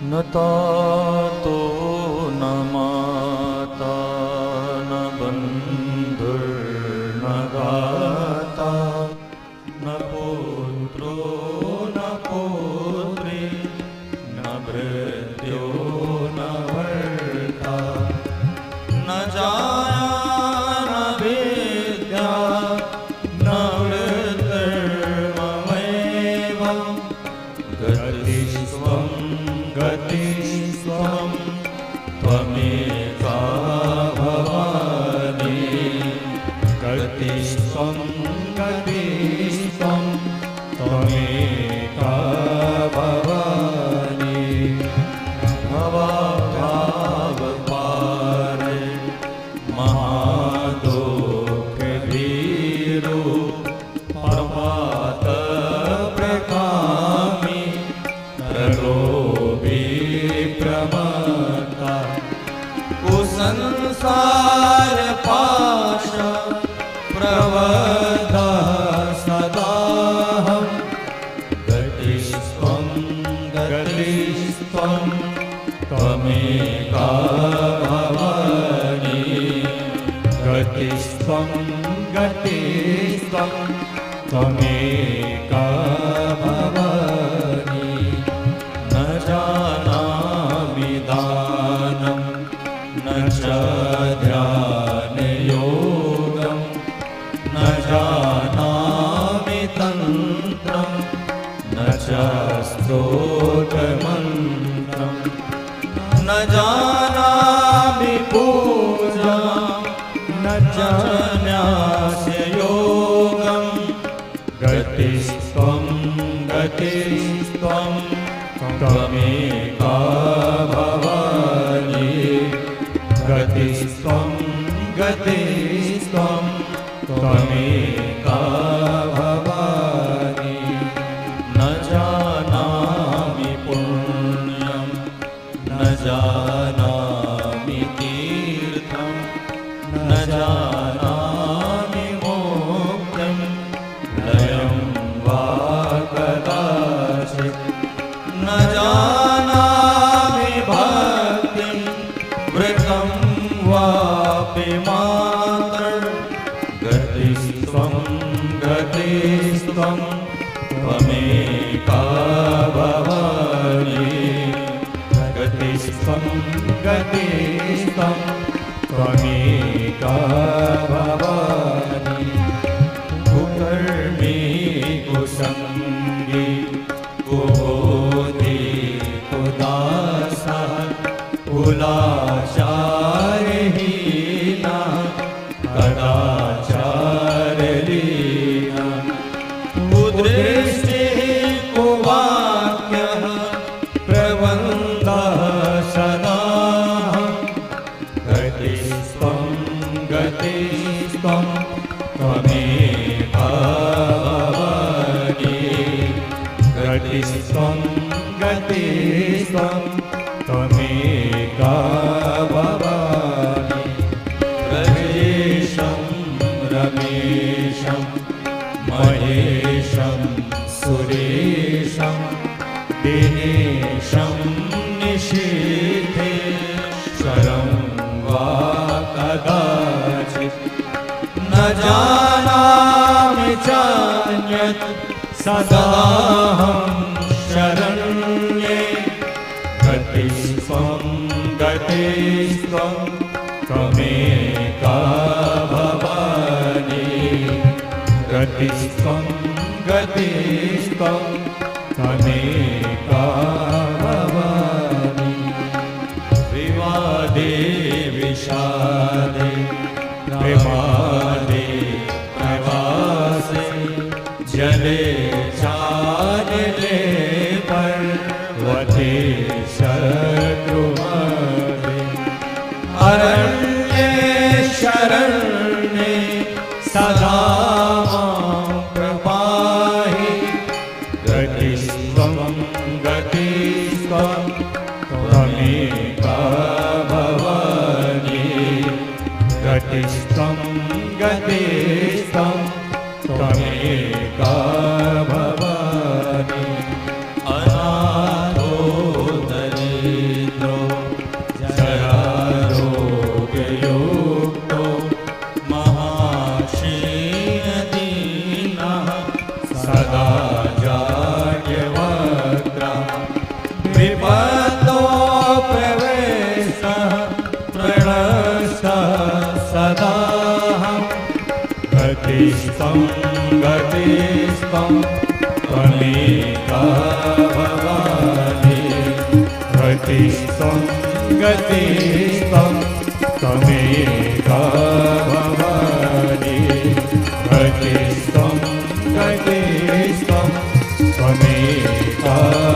न तातो न माता न बन्धुर्न गाता न पुत्रो न पुत्री न भृत्यो न भर्ता न जाया न विद्या न वृत्तिर्ममैव गतिस्त्वं गतिस्त्वं त्वमेका भवानि गतिस्त्वं गतिस्त्वं त्वमेका भवानि भवभावपारे महादुःखभीरो प्रपातप्रकामी प्रलोभी प्रमत्ता कुसंसार पाश प्रवदा सदाहं गतिस्त्वं गतिस्त्वं त्वमेका भवानि गतिस्त्वं गतिस्त्वं त्वमेका भवानि न जानामि दानं न च ध्यानयोगं न जानामि तन्त्रं न च स्तोत्रमन्त्रं न जानामि पूजां न च न्यासयोगं गतिस्त्वं गतिस्त्वं त्वमेका भवानि गतिस्त्वं गतिस्त्वं त्वमेका भवानि न जानामि पुण्यं न जानामि तीर्थं न जानामि मोक्षं लयं वा कदाचित् न जानामि भक्तिं व्रतं वापि मातर् गतिस्त्वं गतिस्त्वं त्वमेका भवानि गतिस्त्वं गतिस्त्वं त्वमेका भवानि कुकर्मी कुसङ्गी कुबोधि कुदासः कुलाचारहीना कदाचारलीना कुदृष्टिः कुवाक्यः प्रबन्धः सदाहं गतिस्त्वं गतिस्त्वं त्वमेका भवानि गतिस्त्वं गतिस्त्वं त्वमेका भवानि प्रजेशं रमेशं महेशं सुरेशं दिनेशं निशीथे शरं वा कदाचित् न जानामि चान्यत् सदाहं शरण्ये गतिस्त्वं गतिस्त्वं त्वमेका भवानि गतिस्त्वं गतिस्त्वं त्वमेका भवानि विवादे विषादे प्रमादे प्रवासे जले चानले पर्वते शत्रुमदे अरण्ये शरण्ये सदा मां प्रपाहि गतिस्त्वं गतिस्त्वं त्वमेका भवानि गतिस्त्वं गतिस्त्वं त्वमेका भवानि अनाथो दरे त्वमेका भवानि गतिस्त्वं गतिस्त्वं त्वमेका भवानि गतिस्त्वं गतिस्त्वं त्वमेका